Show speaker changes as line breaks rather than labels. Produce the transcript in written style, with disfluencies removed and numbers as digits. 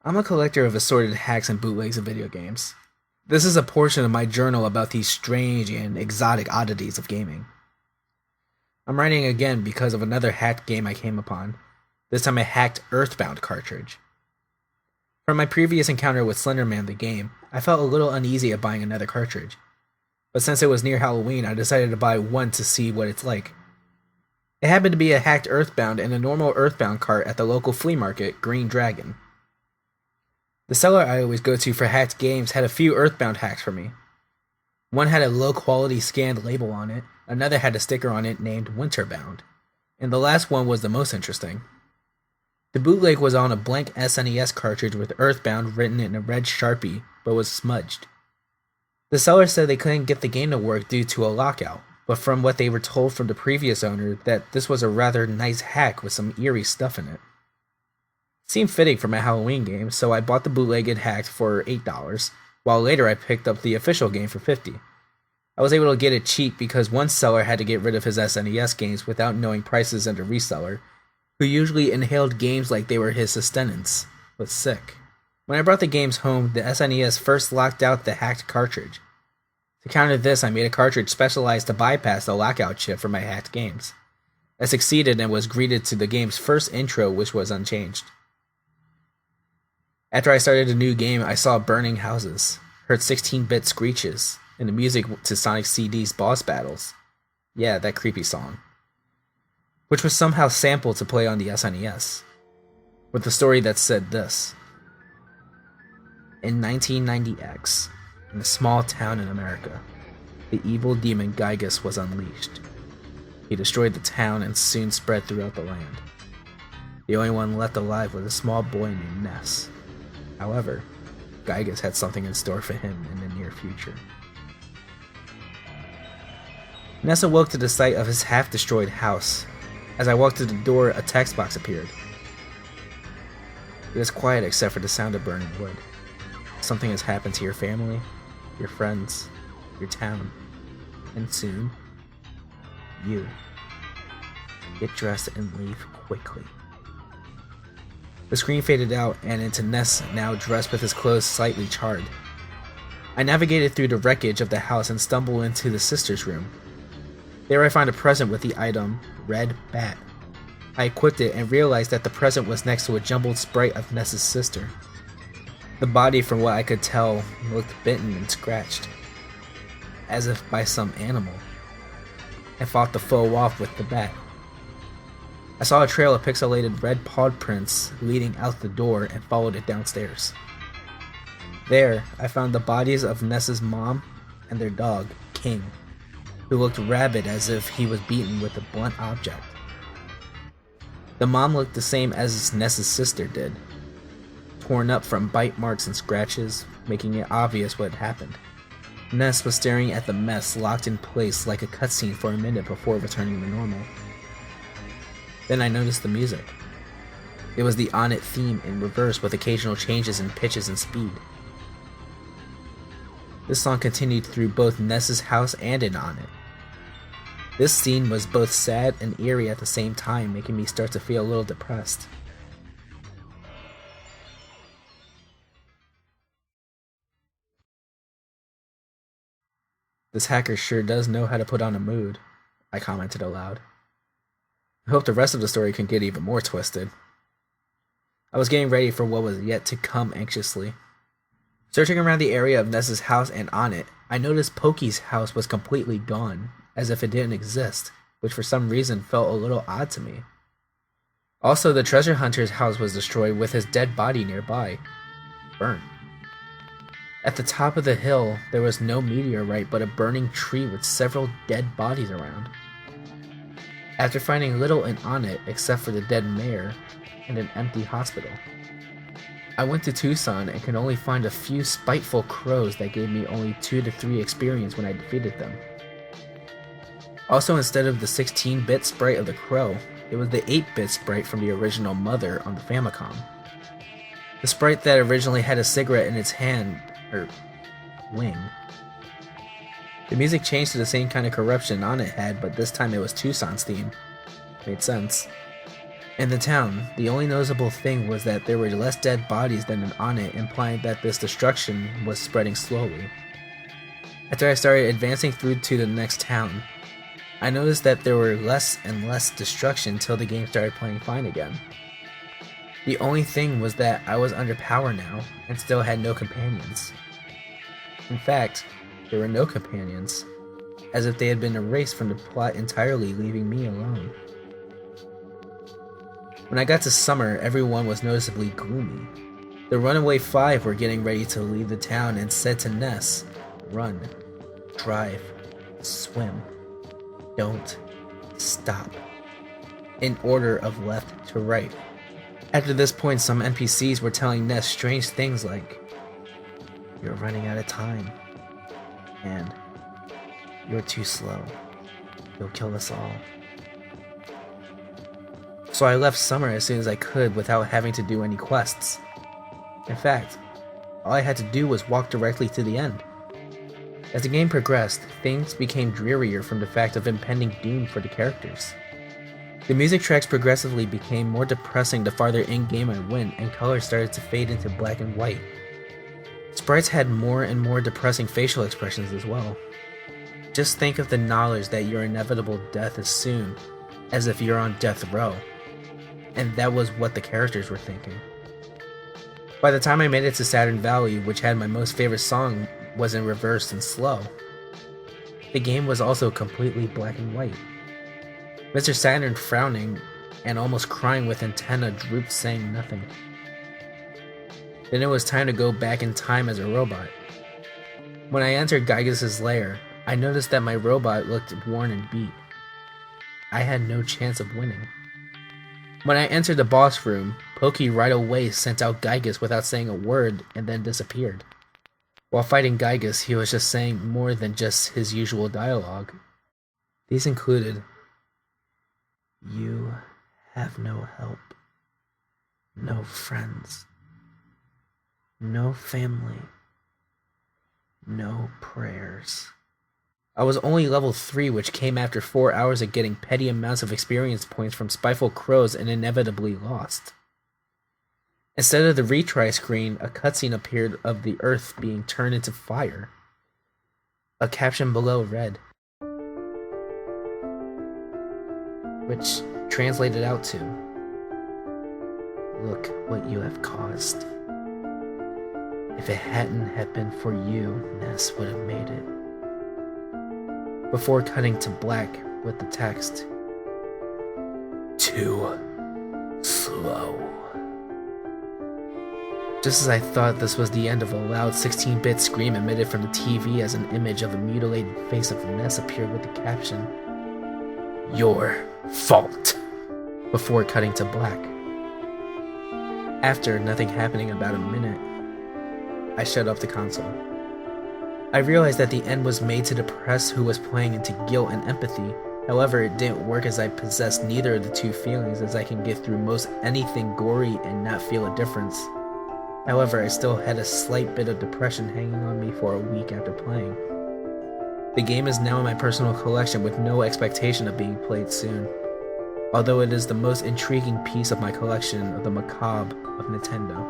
I'm a collector of assorted hacks and bootlegs of video games. This is a portion of my journal about these strange and exotic oddities of gaming. I'm writing again because of another hacked game I came upon, this time a hacked Earthbound cartridge. From my previous encounter with Slenderman the game, I felt a little uneasy at buying another cartridge. But since it was near Halloween, I decided to buy one to see what it's like. It happened to be a hacked Earthbound and a normal Earthbound cart at the local flea market, Green Dragon. The seller I always go to for hacked games had a few Earthbound hacks for me. One had a low-quality scanned label on it, another had a sticker on it named Winterbound, and the last one was the most interesting. The bootleg was on a blank SNES cartridge with Earthbound written in a red Sharpie, but was smudged. The seller said they couldn't get the game to work due to a lockout, but from what they were told from the previous owner, that this was a rather nice hack with some eerie stuff in it. Seemed fitting for my Halloween game, so I bought the bootlegged hack for $8, while later I picked up the official game for $50. I was able to get it cheap because one seller had to get rid of his SNES games without knowing prices, and a reseller, who usually inhaled games like they were his sustenance, was sick. When I brought the games home, the SNES first locked out the hacked cartridge. To counter this, I made a cartridge specialized to bypass the lockout chip for my hacked games. I succeeded and was greeted to the game's first intro, which was unchanged. After I started a new game, I saw burning houses, heard 16-bit screeches, and the music to Sonic CD's boss battles. Yeah, that creepy song. Which was somehow sampled to play on the SNES. With a story that said this. In 1990X, in a small town in America, the evil demon Gygus was unleashed. He destroyed the town and soon spread throughout the land. The only one left alive was a small boy named Ness. However, Gygus had something in store for him in the near future. Ness awoke to the sight of his half-destroyed house. As I walked to the door, a text box appeared. It was quiet except for the sound of burning wood. Something has happened to your family, your friends, your town, and soon, you. Get dressed and leave quickly. The screen faded out and into Ness, now dressed with his clothes slightly charred. I navigated through the wreckage of the house and stumbled into the sister's room. There I found a present with the item, Red Bat. I equipped it and realized that the present was next to a jumbled sprite of Ness's sister. The body, from what I could tell, looked bitten and scratched, as if by some animal, and fought the foe off with the bat. I saw a trail of pixelated red paw prints leading out the door and followed it downstairs. There, I found the bodies of Ness's mom and their dog, King, who looked rabid as if he was beaten with a blunt object. The mom looked the same as Ness's sister did, torn up from bite marks and scratches, making it obvious what had happened. Ness was staring at the mess locked in place like a cutscene for a minute before returning to normal. Then I noticed the music. It was the On It theme in reverse with occasional changes in pitches and speed. This song continued through both Ness's house and in On It. This scene was both sad and eerie at the same time, making me start to feel a little depressed. This hacker sure does know how to put on a mood, I commented aloud. I hope the rest of the story can get even more twisted. I was getting ready for what was yet to come anxiously. Searching around the area of Ness's house and on it, I noticed Pokey's house was completely gone, as if it didn't exist, which for some reason felt a little odd to me. Also, the treasure hunter's house was destroyed with his dead body nearby, burnt. At the top of the hill, there was no meteorite but a burning tree with several dead bodies around. After finding little in on it except for the dead mayor and an empty hospital, I went to Tucson and could only find a few spiteful crows that gave me only 2 to 3 experience when I defeated them. Also, instead of the 16-bit sprite of the crow, it was the 8-bit sprite from the original Mother on the Famicom. The sprite that originally had a cigarette in its hand, or wing. The music changed to the same kind of corruption on it had, but this time it was Tucson's theme. Made sense. In the town, the only noticeable thing was that there were less dead bodies than on it, implying that this destruction was spreading slowly. After I started advancing through to the next town, I noticed that there were less and less destruction till the game started playing fine again. The only thing was that I was under power now, and still had no companions. In fact, there were no companions, as if they had been erased from the plot entirely, leaving me alone. When I got to summer, everyone was noticeably gloomy. The Runaway Five were getting ready to leave the town and said to Ness, "Run, drive, swim, don't stop," in order of left to right. After this point, some NPCs were telling Ness strange things like, "You're running out of time," and "You're too slow. You'll kill us all." So I left summer as soon as I could without having to do any quests. In fact, all I had to do was walk directly to the end. As the game progressed, things became drearier from the fact of impending doom for the characters. The music tracks progressively became more depressing the farther in-game I went, and colors started to fade into black and white. Sprites had more and more depressing facial expressions as well. Just think of the knowledge that your inevitable death is soon, as if you're on death row. And that was what the characters were thinking. By the time I made it to Saturn Valley, which had my most favorite song, was in reverse and slow. The game was also completely black and white. Mr. Saturn frowning and almost crying with antenna drooped, saying nothing. Then it was time to go back in time as a robot. When I entered Gygas' lair, I noticed that my robot looked worn and beat. I had no chance of winning. When I entered the boss room, Pokey right away sent out Gygas without saying a word and then disappeared. While fighting Gygas, he was just saying more than just his usual dialogue. These included, "You have no help, no friends, no family, no prayers." I was only level 3, which came after 4 hours of getting petty amounts of experience points from spiteful crows and inevitably lost. Instead of the retry screen, a cutscene appeared of the earth being turned into fire. A caption below read, which translated out to, "Look what you have caused. If it hadn't have been for you, Ness would have made it." Before cutting to black with the text, "Too slow." Just as I thought this was the end of a loud 16-bit scream emitted from the TV as an image of a mutilated face of Ness appeared with the caption, "Your fault," before cutting to black. After nothing happening about a minute, I shut off the console. I realized that the end was made to depress who was playing into guilt and empathy. However, it didn't work as I possessed neither of the two feelings, as I can get through most anything gory and not feel a difference. However, I still had a slight bit of depression hanging on me for a week after playing. The game is now in my personal collection with no expectation of being played soon, although it is the most intriguing piece of my collection of the macabre of Nintendo.